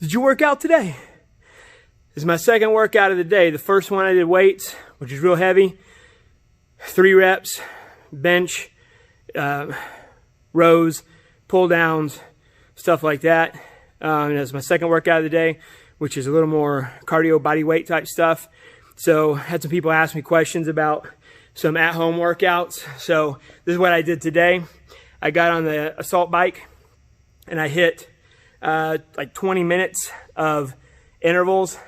Did you work out today? This is my second workout of the day. The first one I did weights, which is real heavy. 3 reps, bench, rows, pull downs, stuff like that. And that's my second workout of the day, which is a little more cardio body weight type stuff. So I had some people ask me questions about some at-home workouts. So this is what I did today. I got on the assault bike and I hit like 20 minutes of intervals,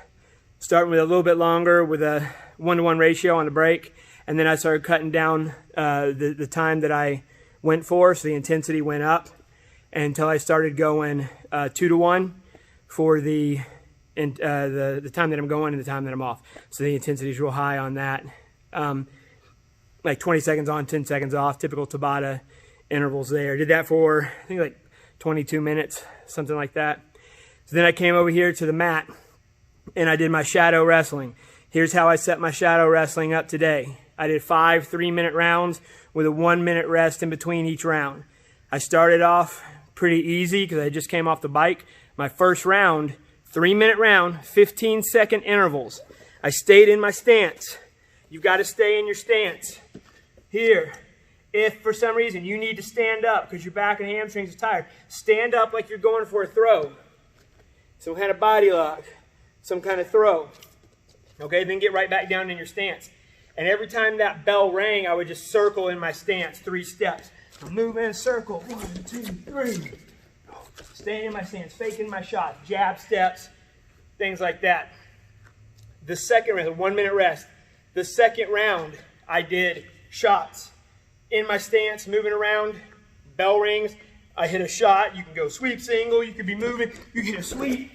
starting with a little bit longer with a 1-to-1 ratio on the break. And then I started cutting down the time that I went for, so the intensity went up until I started going 2-to-1 for the time that I'm going and the time that I'm off. So the intensity is real high on that. Like 20 seconds on, 10 seconds off, typical Tabata intervals there. Did that for, I think, like 22 minutes, something like that. So then I came over here to the mat and I did my shadow wrestling. Here's how I set my shadow wrestling up today. I did 5 3-minute rounds with a 1-minute rest in between each round. I started off pretty easy because I just came off the bike. My first round, 3-minute round, 15-second intervals. I stayed in my stance. You've got to stay in your stance. Here, if for some reason you need to stand up because your back and hamstrings are tired, stand up like you're going for a throw. Some kind of body lock, some kind of throw. Okay, then get right back down in your stance. And every time that bell rang, I would just circle in my stance 3 steps. Move in, circle, 1, 2, 3. Staying in my stance, faking my shots, jab steps, things like that. The second round, 1-minute rest. The second round, I did shots. In my stance, moving around, bell rings, I hit a shot. You can go sweep single, you could be moving, you can hit a sweep,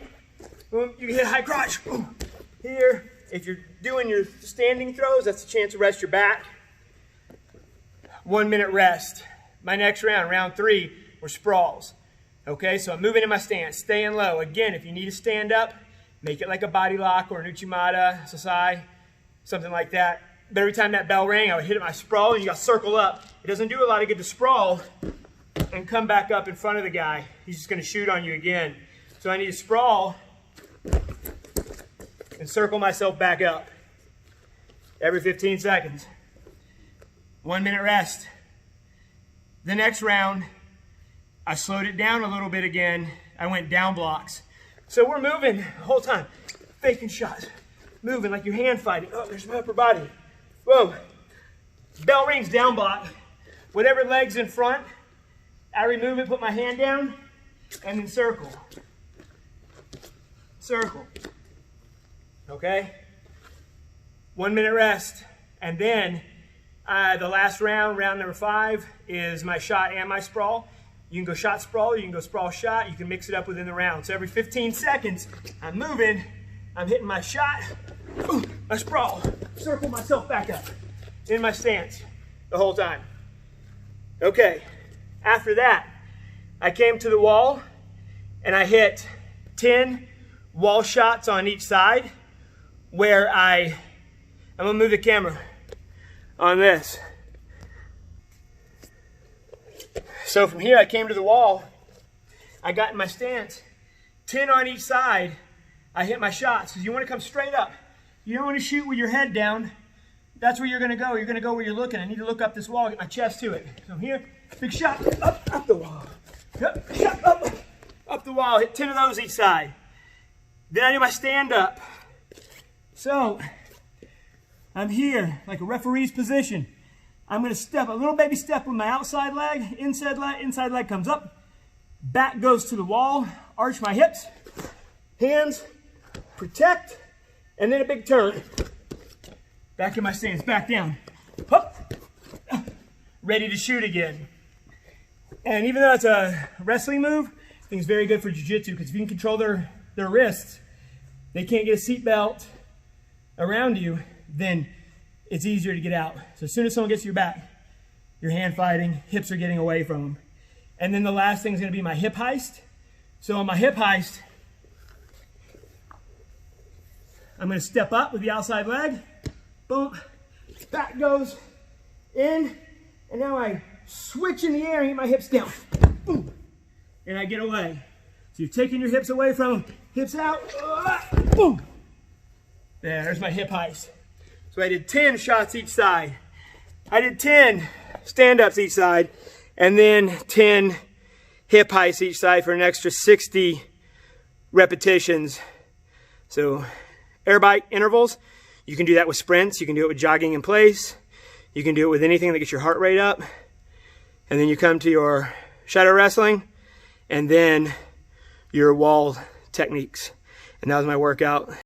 boom, you can hit a high crotch, boom. Here, if you're doing your standing throws, that's a chance to rest your back. 1-minute rest. My next round, round 3, were sprawls. Okay, so I'm moving in my stance, staying low. Again, if you need to stand up, make it like a body lock or an Uchimata, Sasai, something like that. But every time that bell rang, I would hit my sprawl, and you got to circle up. It doesn't do a lot of good to sprawl and come back up in front of the guy. He's just going to shoot on you again. So I need to sprawl and circle myself back up every 15 seconds. 1-minute rest. The next round, I slowed it down a little bit again. I went down blocks. So we're moving the whole time, faking shots, moving like you're hand fighting. Oh, there's my upper body. Boom. Bell rings, down block. Whatever leg's in front, I remove it, put my hand down, and then circle. Circle. Okay? 1-minute rest. And then the last round, round number 5, is my shot and my sprawl. You can go shot sprawl, you can go sprawl shot, you can mix it up within the round. So every 15 seconds, I'm moving, I'm hitting my shot, boom, my sprawl, circle myself back up in my stance the whole time. Okay, after that, I came to the wall and I hit 10 wall shots on each side where I'm gonna move the camera on this. So from here, I came to the wall, I got in my stance, 10 on each side, I hit my shots, because you want to come straight up. You don't want to shoot with your head down. That's where you're going to go. You're going to go where you're looking. I need to look up this wall, get my chest to it. So here, big shot, up the wall. Yep, shot, up the wall, hit 10 of those each side. Then I do my stand up. So, I'm here, like a referee's position. I'm going to step, a little baby step with my outside leg, inside leg comes up, back goes to the wall, arch my hips, hands, protect, and then a big turn. Back in my stance, back down, up, ready to shoot again. And even though it's a wrestling move, I think it's very good for jiu-jitsu, because if you can control their wrists, they can't get a seatbelt around you, then it's easier to get out. So as soon as someone gets to your back, you're hand fighting, hips are getting away from them. And then the last thing is going to be my hip heist. So on my hip heist, I'm going to step up with the outside leg, boom, back goes in, and now I switch in the air and get my hips down, boom, and I get away. So you're taking your hips away from them, hips out, boom. There's my hip heist. So I did 10 shots each side. I did 10 stand-ups each side, and then 10 hip heists each side for an extra 60 repetitions. So air bike intervals, you can do that with sprints, you can do it with jogging in place, you can do it with anything that gets your heart rate up. And then you come to your shadow wrestling, and then your wall techniques. And that was my workout.